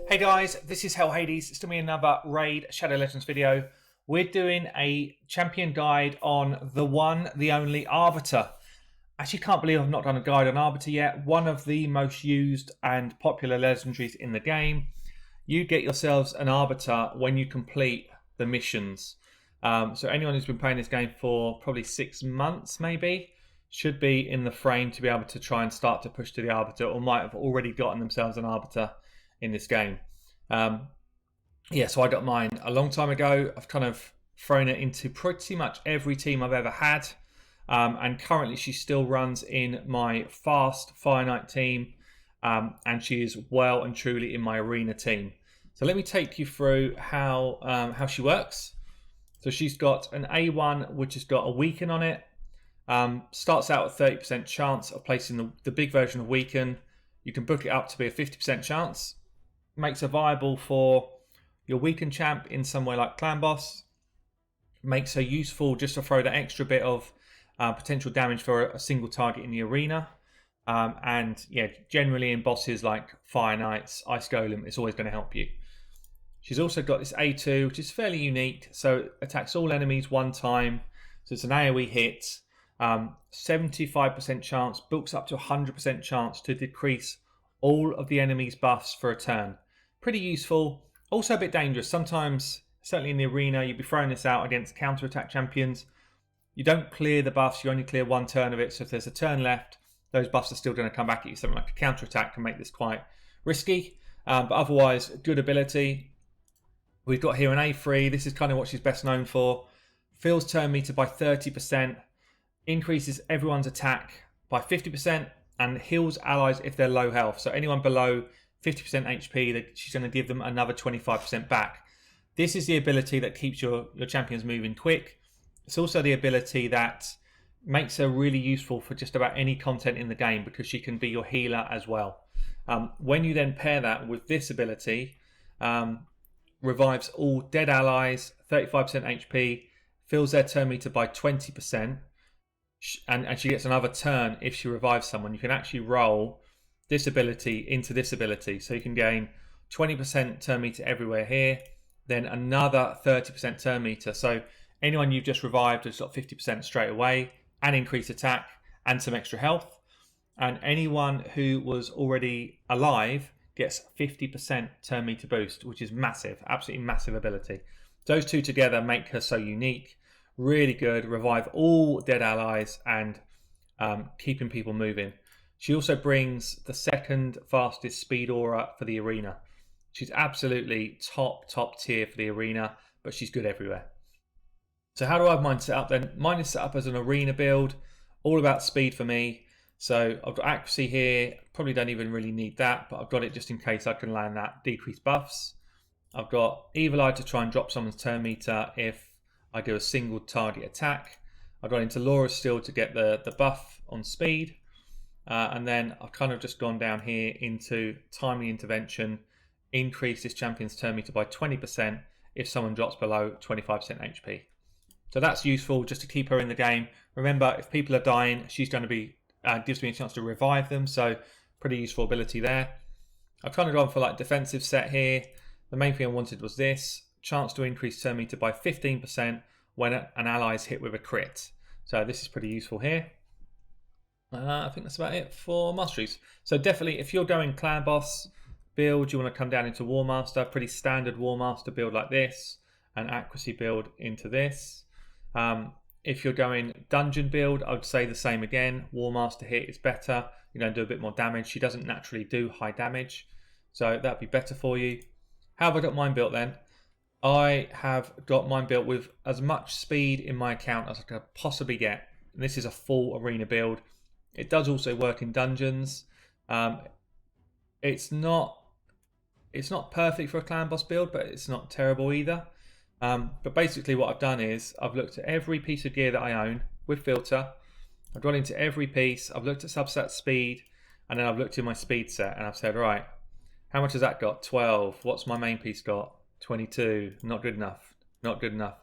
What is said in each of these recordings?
Hey guys, this is Hell Hades. It's going to be another Raid Shadow Legends video. We're doing a champion guide on the one, the only Arbiter. Actually, can't believe I've not done a guide on Arbiter yet. One of the most used and popular legendaries in the game. You get yourselves an Arbiter when you complete the missions. So anyone who's been playing this game for probably 6 months maybe should be in the frame to be able to try and start to push to the Arbiter, or might have already gotten themselves an Arbiter in this game. So I got mine a long time ago. I've kind of thrown it into pretty much every team I've ever had, and currently she still runs in my fast finite team, and she is well and truly in my arena team. So let me take you through how she works. So she's got an A1 which has got a weaken on it. Starts out at 30% chance of placing the big version of weaken. You can book it up to be a 50% chance. Makes her viable for your weakened champ in somewhere like Clan Boss. Makes her useful just to throw that extra bit of potential damage for a single target in the arena. And yeah, generally in bosses like Fire Knights, Ice Golem, it's always going to help you. She's also got this A2, which is fairly unique. So it attacks all enemies one time. So it's an AoE hit. 75% chance, books up to 100% chance to decrease all of the enemy's buffs for a turn. Pretty useful, also a bit dangerous. Sometimes, certainly in the arena, you'd be throwing this out against counter-attack champions. You don't clear the buffs, you only clear one turn of it, so if there's a turn left, those buffs are still going to come back at you. Something like a counter-attack can make this quite risky, but otherwise, good ability. We've got here an A3, this is kind of what she's best known for. Fills turn meter by 30%, increases everyone's attack by 50%, and heals allies if they're low health. So anyone below 50% HP, she's going to give them another 25% back. This is the ability that keeps your champions moving quick. It's also the ability that makes her really useful for just about any content in the game, because she can be your healer as well. When you then pair that with this ability, revives all dead allies, 35% HP, fills their turn meter by 20%, and she gets another turn if she revives someone. You can actually roll this ability into this ability, so you can gain 20% turn meter everywhere here, then another 30% turn meter. So anyone you've just revived has got 50% straight away, and increased attack and some extra health. And anyone who was already alive gets 50% turn meter boost, which is massive, absolutely massive ability. Those two together make her so unique. Really good, revive all dead allies and keeping people moving. She also brings the second fastest speed aura for the arena. She's absolutely top tier for the arena, but she's good everywhere. So how do I have mine set up then? Mine is set up as an arena build, all about speed for me. So I've got accuracy here, probably don't even really need that, but I've got it just in case I can land that decreased buffs. I've got Evil Eye to try and drop someone's turn meter if I do a single target attack. I've got into Laura's Steel to get the buff on speed. And then I've kind of just gone down here into Timely Intervention, increase this champion's turn meter by 20% if someone drops below 25% HP. So that's useful just to keep her in the game. Remember, if people are dying, she's going to be gives me a chance to revive them, so pretty useful ability there. I've kind of gone for like defensive set here. The main thing I wanted was this. Chance to increase turn meter by 15% when an ally is hit with a crit. So this is pretty useful here. I think that's about it for masteries. So definitely, if you're going Clan Boss build, you want to come down into War Master. Pretty standard War Master build like this. An accuracy build into this. If you're going dungeon build, I would say the same again. War Master hit is better. You're going to do a bit more damage. She doesn't naturally do high damage, so that'd be better for you. How have I got mine built then? I have got mine built with as much speed in my account as I could possibly get. And this is a full arena build. It does also work in dungeons. It's not perfect for a Clan Boss build, but it's not terrible either. But basically what I've done is I've looked at every piece of gear that I own with filter. I've gone into every piece. I've looked at subset speed, and then I've looked in my speed set, and I've said, right, how much has that got? 12. What's my main piece got? 22. Not good enough. Not good enough.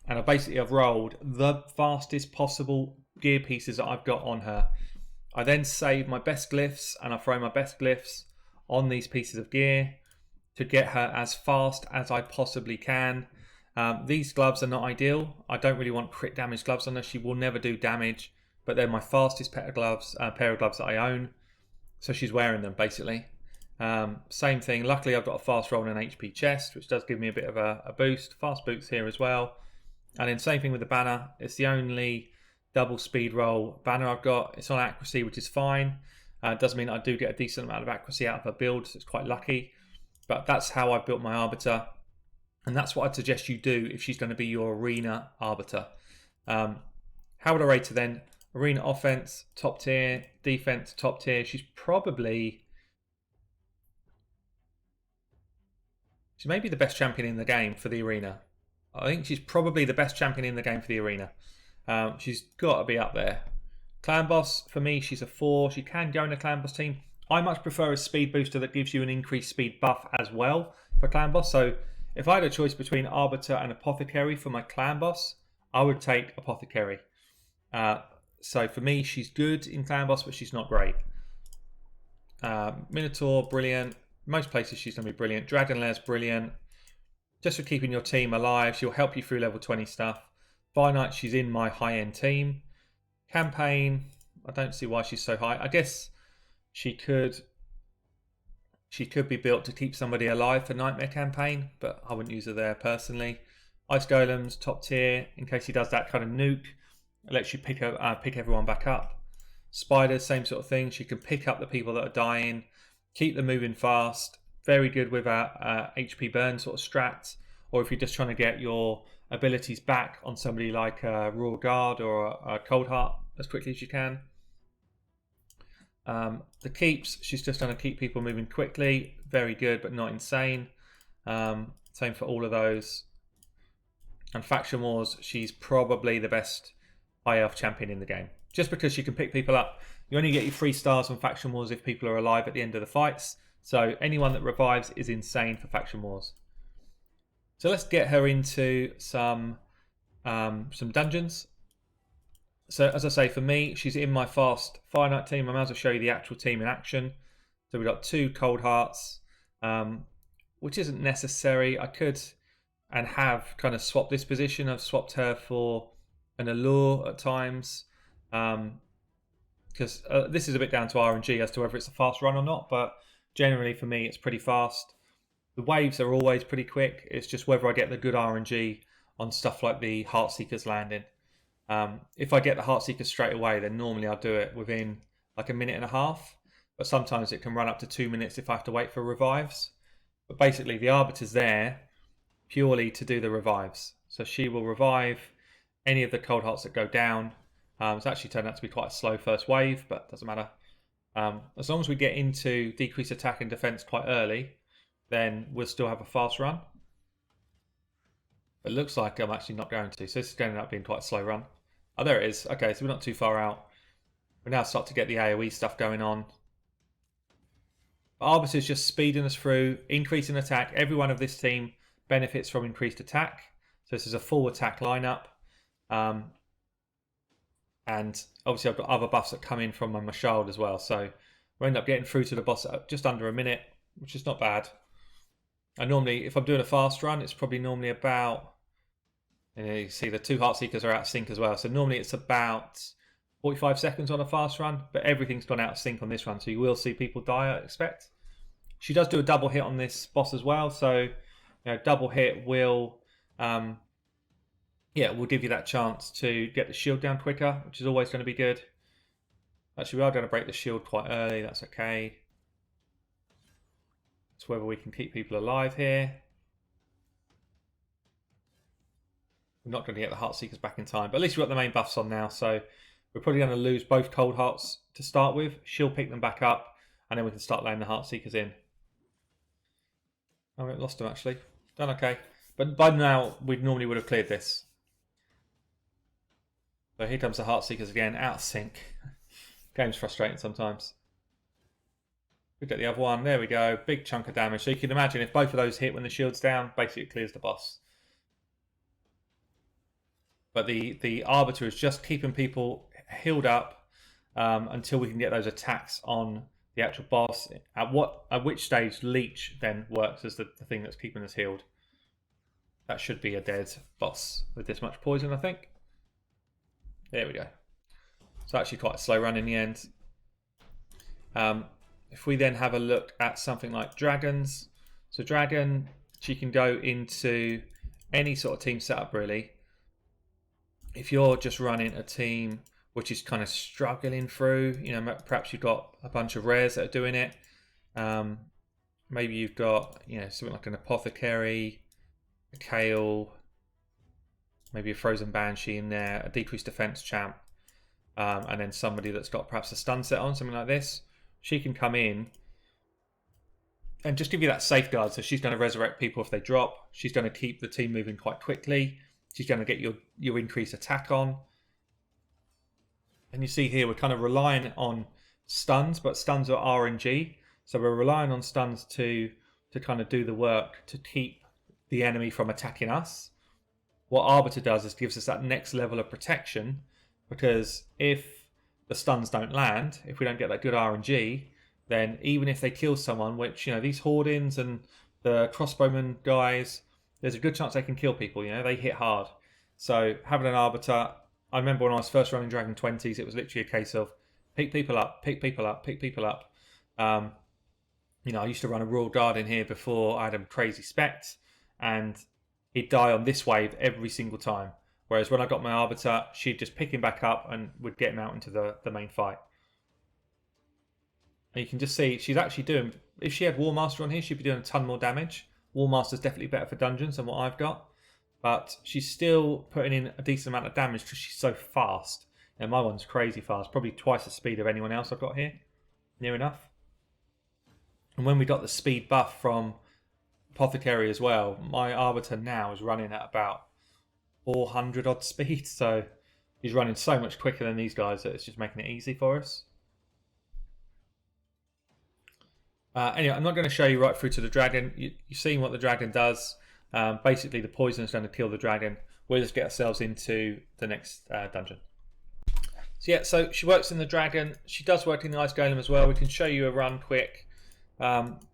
And I've rolled the fastest possible gear pieces that I've got on her. I then save my best glyphs, and I throw my best glyphs on these pieces of gear. to get her as fast as I possibly can. These gloves are not ideal. I don't really want crit damage gloves on her. She will never do damage, but they're my fastest pair of gloves that I own. So she's wearing them basically. Same thing. Luckily, I've got a fast roll and an HP chest, which does give me a bit of a boost. Fast boots here as well. And then same thing with the banner. It's the only double speed roll banner I've got. It's on accuracy, which is fine. It does mean I do get a decent amount of accuracy out of her build, so it's quite lucky. But that's how I built my Arbiter. And that's what I'd suggest you do if she's going to be your arena Arbiter. How would I rate her then? Arena offense, top tier. Defense, top tier. She's maybe the best champion in the game for the arena. I think she's probably the best champion in the game for the arena. She's got to be up there. Clan boss, for me, she's a 4. She can go in a clan boss team. I much prefer a speed booster that gives you an increased speed buff as well for clan boss. So if I had a choice between Arbiter and Apothecary for my clan boss, I would take Apothecary. So for me, she's good in clan boss, but she's not great. Minotaur, brilliant. Most places she's going to be brilliant. Dragon Lair's brilliant. Just for keeping your team alive. She'll help you through level 20 stuff. Finite, she's in my high-end team. Campaign, I don't see why she's so high. I guess she could be built to keep somebody alive for Nightmare campaign, but I wouldn't use her there personally. Ice Golems, top tier, in case he does that kind of nuke. It lets you pick everyone back up. Spiders, same sort of thing. She can pick up the people that are dying, keep them moving fast. Very good with a HP burn sort of strat, or if you're just trying to get your abilities back on somebody like a Royal Guard or a Cold Heart as quickly as you can. The keeps, she's just going to keep people moving quickly. Very good, but not insane. Same for all of those. And Faction Wars, she's probably the best high elf champion in the game. Just because she can pick people up. You only get your 3 stars on Faction Wars if people are alive at the end of the fights. So anyone that revives is insane for Faction Wars. So let's get her into some dungeons. So as I say, for me, she's in my fast finite team. I might as well show you the actual team in action. So we've got 2 Cold Hearts, which isn't necessary. I could and have kind of swapped this position. I've swapped her for an Allure at times. Because this is a bit down to RNG as to whether it's a fast run or not. But generally for me, it's pretty fast. The waves are always pretty quick. It's just whether I get the good RNG on stuff like the Heartseekers landing. If I get the Heartseekers straight away, then normally I'll do it within like a minute and a half. But sometimes it can run up to 2 minutes if I have to wait for revives. But basically the Arbiter's there purely to do the revives. So she will revive any of the Cold Hearts that go down. It's actually turned out to be quite a slow first wave, but doesn't matter. As long as we get into decrease attack and defense quite early, then we'll still have a fast run. It looks like I'm actually not going to, so this is going to end up being quite a slow run. Oh, there it is. Okay, so we're not too far out. We now start to get the AoE stuff going on. Arbiter's just speeding us through, increasing attack. Every one of this team benefits from increased attack. So this is a full attack lineup. And obviously I've got other buffs that come in from my Mashald as well. So we end up getting through to the boss at just under a minute, which is not bad. And normally, if I'm doing a fast run, it's probably normally about... You see the 2 Heartseekers are out of sync as well. So normally it's about 45 seconds on a fast run, but everything's gone out of sync on this run. So you will see people die, I expect. She does do a double hit on this boss as well. So double hit will... will give you that chance to get the shield down quicker, which is always going to be good. Actually, we are going to break the shield quite early. That's okay. It's whether we can keep people alive here. We're not going to get the Heartseekers back in time, but at least we've got the main buffs on now, so we're probably going to lose both Cold Hearts to start with. She'll pick them back up, and then we can start laying the Heartseekers in. Oh, we lost them actually. Done okay. But by now, we normally would have cleared this. So here comes the Heartseekers again, out of sync. Game's frustrating sometimes. We get the other one. There we go. Big chunk of damage. So you can imagine if both of those hit when the shield's down, basically it clears the boss. But the Arbiter is just keeping people healed up until we can get those attacks on the actual boss. At which stage Leech then works as the thing that's keeping us healed. That should be a dead boss with this much poison, I think. There we go. It's actually quite a slow run in the end. If we then have a look at something like dragons. So dragon, she can go into any sort of team setup really. If you're just running a team which is kind of struggling through, you know, perhaps you've got a bunch of rares that are doing it. Maybe you've got, you know, something like an apothecary, a Kale, maybe a frozen banshee in there, a decreased defense champ, and then somebody that's got perhaps a stun set on, something like this. She can come in and just give you that safeguard. So she's going to resurrect people if they drop. She's going to keep the team moving quite quickly. She's going to get your increased attack on. And you see here we're kind of relying on stuns, but stuns are RNG. So we're relying on stuns to kind of do the work to keep the enemy from attacking us. What Arbiter does is gives us that next level of protection, because if the stuns don't land, if we don't get that good RNG, then even if they kill someone, which, you know, these Hoardings and the crossbowmen guys, there's a good chance they can kill people, you know, they hit hard. So having an Arbiter, I remember when I was first running Dragon 20s, it was literally a case of pick people up, pick people up, pick people up. You know, I used to run a Royal Guard in here before I had a crazy spect, and he'd die on this wave every single time. Whereas when I got my Arbiter, she'd just pick him back up and would get him out into the main fight. And you can just see she's actually doing, if she had War Master on here, she'd be doing a ton more damage. War Master's definitely better for dungeons than what I've got. But she's still putting in a decent amount of damage because she's so fast. And my one's crazy fast, probably twice the speed of anyone else I've got here. Near enough. And when we got the speed buff from Apothecary as well, my Arbiter now is running at about 400 odd speed. So he's running so much quicker than these guys that it's just making it easy for us. Anyway, I'm not going to show you right through to the dragon. You've seen what the dragon does. Basically, the poison is going to kill the dragon. We'll just get ourselves into the next dungeon. So yeah, so she works in the dragon. She does work in the ice golem as well. We can show you a run quick.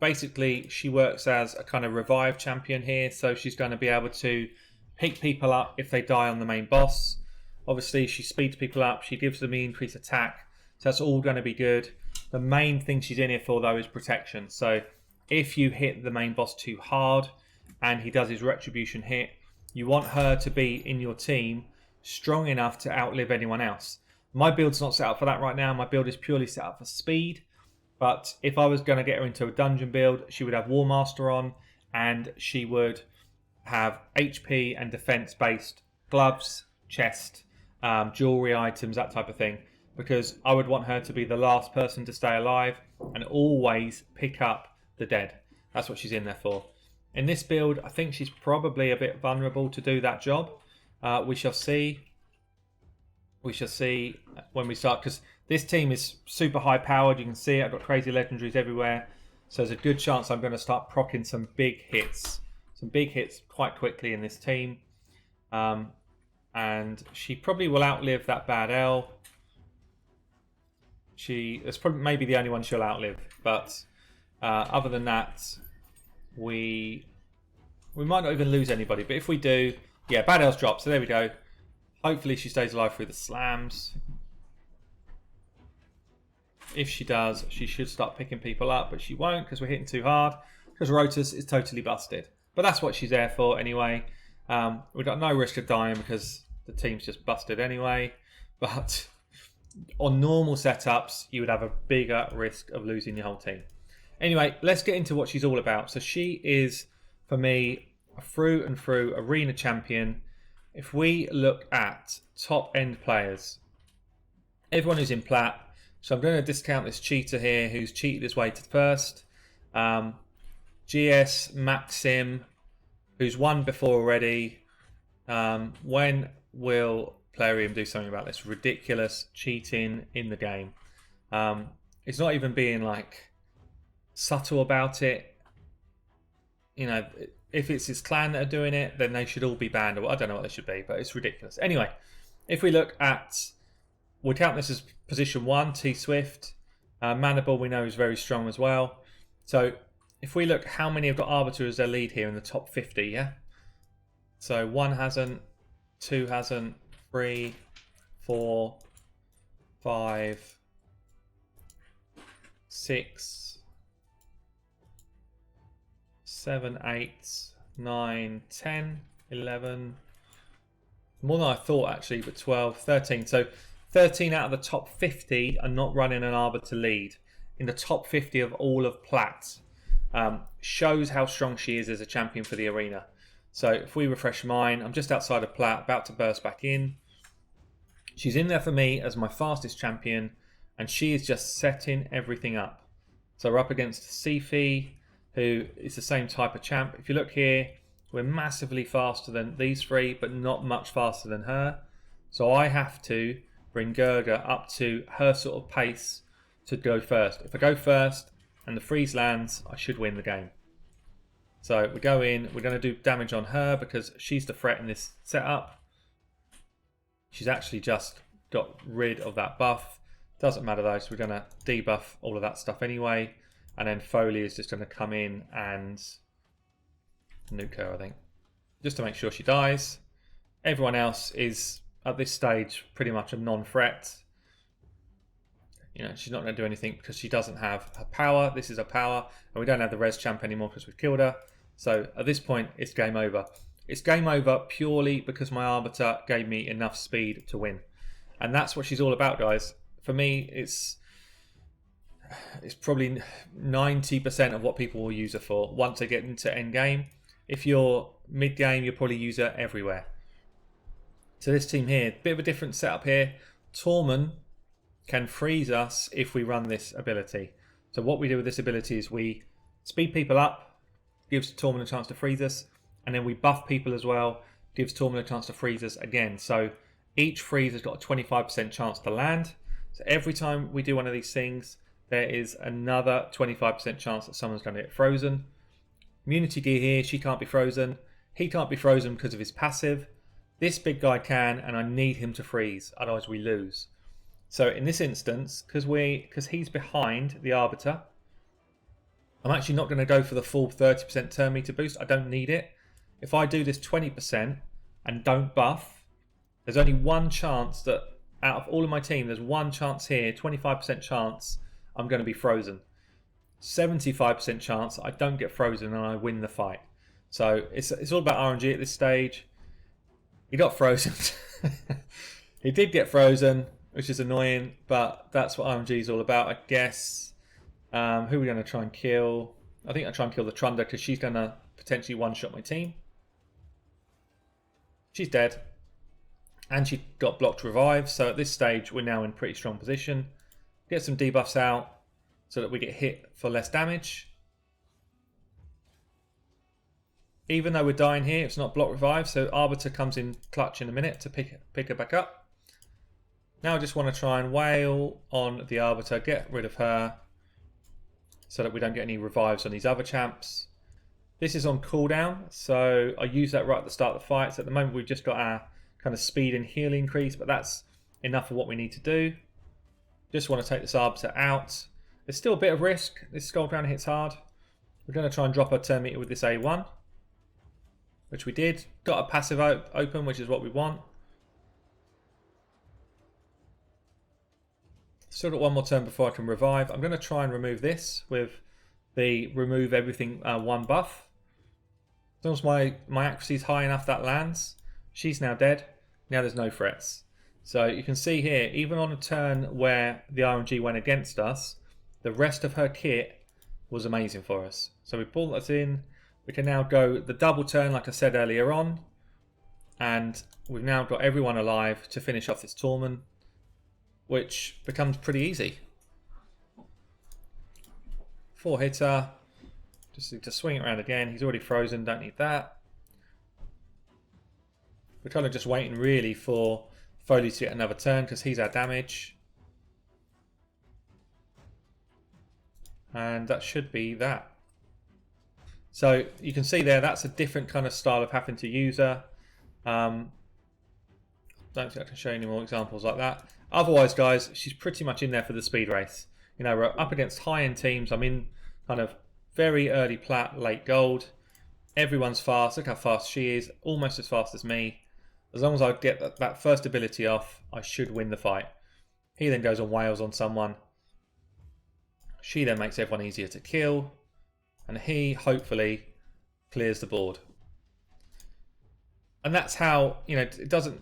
Basically, she works as a kind of revive champion here. So she's going to be able to pick people up if they die on the main boss. Obviously, she speeds people up. She gives them the increased attack. So that's all going to be good. The main thing she's in here for, though, is protection. So if you hit the main boss too hard and he does his retribution hit, you want her to be in your team strong enough to outlive anyone else. My build's not set up for that right now. My build is purely set up for speed. But if I was going to get her into a dungeon build, she would have War Master on, and she would have HP and defense based gloves, chest, jewelry items, that type of thing. Because I would want her to be the last person to stay alive and always pick up the dead. That's what she's in there for. In this build, I think she's probably a bit vulnerable to do that job. We shall see. We shall see when we start, because this team is super high powered. You can see it. I've got crazy legendaries everywhere. So there's a good chance I'm going to start proccing some big hits. Some big hits quite quickly in this team. And she probably will outlive that bad L. It's probably maybe the only one she'll outlive, but other than that, we might not even lose anybody. But if we do, yeah, bad L's drop. So there we go. Hopefully she stays alive through the slams. If she does, she should start picking people up, but she won't because we're hitting too hard. Because Rotus is totally busted. But that's what she's there for anyway. We've got no risk of dying because the team's just busted anyway. But on normal setups, you would have a bigger risk of losing your whole team. Anyway, let's get into what she's all about. So she is, for me, a through and through arena champion. If we look at top end players, everyone who's in plat. So I'm going to discount this cheater here who's cheated his way to first. GS Maxim, who's won before already. When will Plarium do something about this ridiculous cheating in the game? It's not even being like subtle about it. You know, if it's his clan that are doing it, then they should all be banned. Or I don't know what they should be, but it's ridiculous. Anyway, if we look at, we count this as position 1, T Swift. Mandible we know is very strong as well. So if we look how many have got Arbiter as their lead here in the top 50, yeah? So 1 hasn't, 2 hasn't, 3, 4, 5, 6, 7, 8, 9, 10, 11. More than I thought actually, but 12, 13. So 13 out of the top 50 are not running an Arbiter lead. In the top 50 of all of Plat. Shows how strong she is as a champion for the arena. So if we refresh mine, I'm just outside of Plat, about to burst back in. She's in there for me as my fastest champion, and she is just setting everything up. So we're up against Sifi, who is the same type of champ. If you look here, we're massively faster than these three, but not much faster than her. So I have to bring Gerga up to her sort of pace to go first. If I go first and the freeze lands, I should win the game. So we go in, we're going to do damage on her because she's the threat in this setup. She's actually just got rid of that buff. Doesn't matter though, so we're going to debuff all of that stuff anyway. And then Foley is just going to come in and nuke her, I think. Just to make sure she dies. Everyone else is, at this stage, pretty much a non-threat. You know, she's not going to do anything because she doesn't have her power. This is her power. And we don't have the res champ anymore because we've killed her. So at this point, it's game over. It's game over purely because my Arbiter gave me enough speed to win. And that's what she's all about, guys. For me, it's probably 90% of what people will use her for once they get into end game. If you're mid game, you'll probably use her everywhere. So this team here, bit of a different setup here. Tormund can freeze us if we run this ability. So what we do with this ability is we speed people up, gives Tormund a chance to freeze us, and then we buff people as well, gives Tormund a chance to freeze us again. So each freeze has got a 25% chance to land. So every time we do one of these things, there is another 25% chance that someone's going to get frozen. Immunity gear here, she can't be frozen. He can't be frozen because of his passive. This big guy can, and I need him to freeze, otherwise we lose. So in this instance, because he's behind the Arbiter, I'm actually not going to go for the full 30% turn meter boost. I don't need it. If I do this 20% and don't buff, there's only one chance that out of all of my team, there's one chance here, 25% chance I'm going to be frozen. 75% chance I don't get frozen and I win the fight. So it's all about RNG at this stage. He got frozen. He did get frozen, which is annoying, but that's what RNG is all about, I guess. Who are we going to try and kill? I think I'll try and kill the Trunda because she's going to potentially one-shot my team. She's dead. And she got blocked revive, so at this stage we're now in pretty strong position. Get some debuffs out so that we get hit for less damage. Even though we're dying here, it's not block revive, so Arbiter comes in clutch in a minute to pick her back up. Now I just want to try and wail on the Arbiter, get rid of her, so that we don't get any revives on these other champs. This is on cooldown, so I use that right at the start of the fight. So at the moment we've just got our kind of speed and heal increase, but that's enough for what we need to do. Just want to take this Arbiter out. There's still a bit of risk. This Skull Crown hits hard. We're going to try and drop our turn meter with this A1, which we did. Got a passive open, which is what we want. Still got one more turn before I can revive. I'm going to try and remove this with the remove everything one buff. As long as my accuracy is high enough, that lands. She's now dead. Now there's no threats. So you can see here, even on a turn where the RNG went against us, the rest of her kit was amazing for us. So we pull that in. We can now go the double turn like I said earlier on. And we've now got everyone alive to finish off this Tormund, which becomes pretty easy. 4-hitter. Just need to swing it around again. He's already frozen, don't need that. We're kind of just waiting really for Foley to get another turn because he's our damage. And that should be that. So you can see there, that's a different kind of style of having to use her. Don't think I can show you any more examples like that. Otherwise, guys, she's pretty much in there for the speed race. You know, we're up against high-end teams. I'm in kind of very early plat, late gold. Everyone's fast. Look how fast she is. Almost as fast as me. As long as I get that first ability off, I should win the fight. He then goes on Wales on someone. She then makes everyone easier to kill. And he, hopefully, clears the board. And that's how, you know,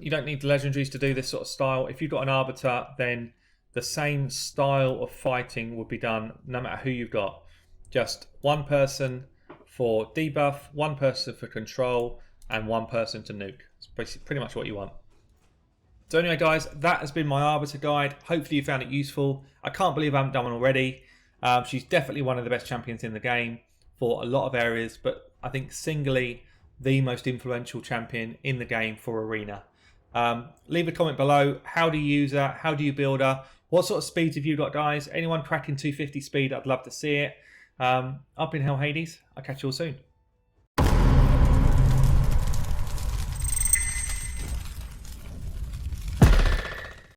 you don't need the legendaries to do this sort of style. If you've got an Arbiter, then the same style of fighting would be done no matter who you've got. Just one person for debuff, one person for control, and one person to nuke. It's pretty much what you want. So anyway, guys, that has been my Arbiter guide. Hopefully you found it useful. I can't believe I haven't done one already. She's definitely one of the best champions in the game for a lot of areas, but I think singly the most influential champion in the game for Arena. Leave a comment below. How do you use her? How do you build her? What sort of speeds have you got, guys? Anyone cracking 250 speed? I'd love to see it. Up in hell, Hades. I'll catch you all soon.